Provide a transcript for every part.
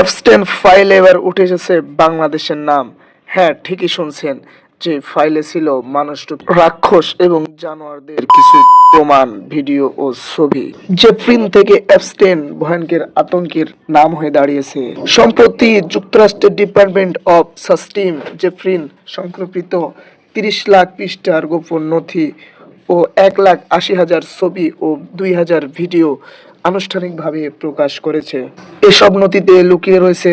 Epstein ফাইলে এবার উঠে এসেছে বাংলাদেশের নাম। হ্যাঁ, ঠিকই শুনছেন, যে ফাইলে ছিল মানুষরূপী রাক্ষস এবং জানোয়ারদের কিছু প্রমাণ, ভিডিও ও ছবি। জেফ্রিন থেকে এপস্টেন ভয়ঙ্কর আতঙ্কের নাম হয়ে দাঁড়িয়েছে। সম্প্রতি যুক্তরাষ্ট্রের ডিপার্টমেন্ট অব জাস্টিস জেফ্রিন সংরক্ষিত 30 লাখ পৃষ্ঠার গোপন নথি ও 1,80,000 ছবি ও 2,000 ভিডিও আনুষ্ঠানিকভাবে প্রকাশ করেছে। এসব নথিতে লুকিয়ে রয়েছে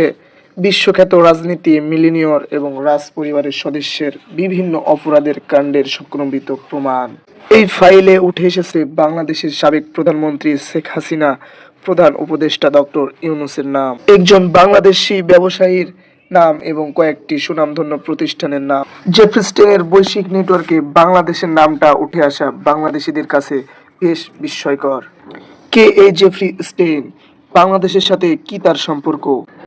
বিশ্বখ্যাত রাজনীতি মিলিনিয়র এবং রাজ পরিবারের সদস্যের বিভিন্ন অপরাধের কাণ্ডের সংক্রমিত প্রমাণ। এই ফাইলে উঠে এসেছে বাংলাদেশের সাবেক প্রধানমন্ত্রী শেখ হাসিনা, প্রধান উপদেষ্টা ডক্টর ইউনূসের নাম, একজন বাংলাদেশি ব্যবসায়ীর নাম এবং কয়েকটি সুনামধন্য প্রতিষ্ঠানের নাম। জেফ্রি স্টেনের বৈশ্বিক নেটওয়ার্কে বাংলাদেশের নামটা উঠে আসা বাংলাদেশিদের কাছে বেশ বিস্ময়কর। কে এই জেফ্রি স্টেন? বাংলাদেশের সাথে কি তার সম্পর্ক?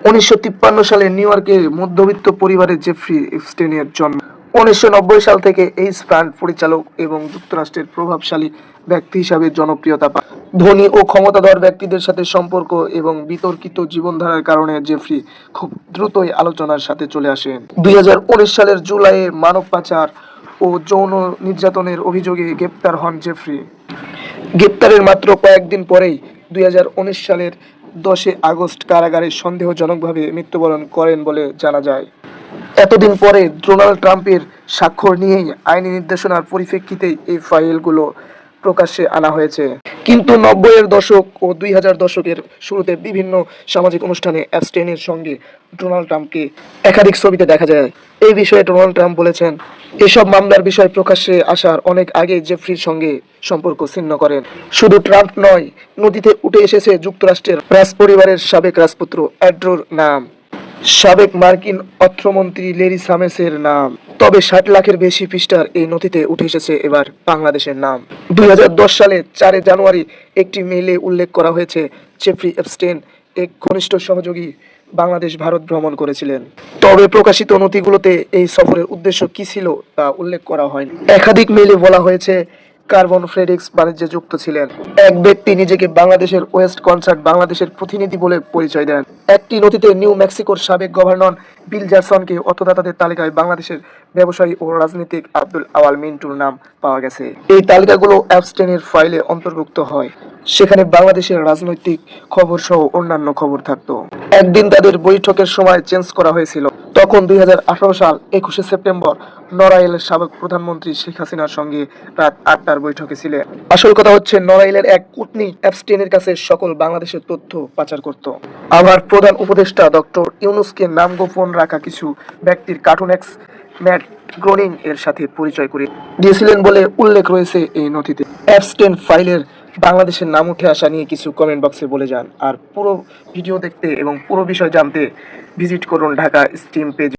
1953 সালে নিউ ইয়র্কের মধ্যবিত্ত পরিবারে জেফ্রি স্টেনের জন্ম। 1990 সাল থেকে এইচ ফান্ড পরিচালক এবং যুক্তরাষ্ট্রের প্রভাবশালী ব্যক্তি হিসাবে জনপ্রিয়তা পান। ধনী ও ক্ষমতাধর ব্যক্তিদের সাথে সম্পর্ক এবং বিতর্কিত জীবনধারার কারণে জেফ্রি খুব দ্রুতই আলোচনার সাথে চলে আসেন। 2019 সালের জুলাইয়ে মানব পাচার ও যৌন নির্যাতনের অভিযোগে গ্রেপ্তার হন জেফ্রি। গ্রেপ্তারের মাত্র কয়েকদিন পরেই 2019 সালের 10 আগস্ট কারাগারে সন্দেহজনকভাবে মৃত্যুবরণ করেন বলে জানা যায়। এতদিন পরে ডোনাল্ড ট্রাম্পের স্বাক্ষর নিয়েই আইনি নির্দেশনার পরিপ্রেক্ষিতেই এই ফাইলগুলো প্রকাশ্যে আনা হয়েছে। কিন্তু 90-এর দশক ও 2000 দশকের শুরুতে বিভিন্ন সামাজিক অনুষ্ঠানে এপস্টেইনের সঙ্গে ডোনাল্ড ট্রাম্পকে একাধিক ছবিতে দেখা যায়। এই বিষয়ে ডোনাল্ড ট্রাম্প বলেছেন, এসব মামলার বিষয় প্রকাশ্যে আসার অনেক আগে জেফ্রির সঙ্গে সম্পর্ক ছিন্ন করেন। শুধু ট্রাম্প নয়, নথিতে উঠে এসেছে যুক্তরাষ্ট্রের রাজপরিবারের সাবেক রাজপুত্র অ্যান্ড্রুর নাম, সাবেক মার্কিন অর্থমন্ত্রী লেরি সামেসের নাম। তবে 60 লাখের বেশি পৃষ্ঠার এই নথিতে উঠে এসেছে এবার বাংলাদেশের নাম। 2010 সালে 4 জানুয়ারি একটি মেইলে উল্লেখ করা হয়েছে জেফ্রি এপস্টেইন এক ঘনিষ্ঠ সহযোগী বাংলাদেশ ভারত ভ্রমণ করেছিলেন। তবে প্রকাশিত নথিগুলোতে এই সফরের উদ্দেশ্য কি ছিল তা উল্লেখ করা হয়নি। একাধিক মেইলে বলা হয়েছে কার্বন ফ্রেডেক্স বাণিজ্যে যুক্ত ছিলেন। এক ব্যক্তি নিজেকে বাংলাদেশের ওয়েস্ট কনসার্ট বাংলাদেশের প্রতিনিধি বলে পরিচয় দেন। একটি নথিতে নিউ মেক্সিকোর সাবেক গভর্নর বিল জারসনকে অর্থদাতাদের তালিকায় বাংলাদেশের ব্যবসায়ী ও রাজনীতিক আব্দুল আওয়াল মিন্টুর নাম পাওয়া গেছে। এই তালিকাগুলো এপস্টেইনের ফাইলে অন্তর্ভুক্ত হয়। সেখানে বাংলাদেশের রাজনৈতিক খবর সহ অন্যান্য খবর থাকতো। একদিন তাদের বৈঠকের সময় চেঞ্জ করা হয়েছিল। তখন 2018 সাল 21শে সেপ্টেম্বর নড়াইলের সাবেক প্রধানমন্ত্রী শেখ হাসিনার সঙ্গে রাত 8টার বৈঠকে ছিলেন। আসল কথা হচ্ছে, নড়াইলের এক কূটনীতিক এপস্টেইনের কাছে সকল বাংলাদেশের তথ্য পাচার করত। আবার প্রধান উপদেষ্টা ডক্টর ইউনূসকে নাম গোপন রাখা কিছু ব্যক্তির কার্টুন এক্স ম্যাট গ্রোনিং এর সাথে পরিচয় করে দিয়েছিলেন বলে উল্লেখ রয়েছে এই নথিতে। এপস্টেইন ফাইলের বাংলাদেশের নাম উঠে আসা নিয়ে কিছু কমেন্ট বক্সে বলে যান। আর পুরো ভিডিও দেখতে এবং পুরো বিষয় জানতে ভিজিট করুন ঢাকা স্টিম পেজ।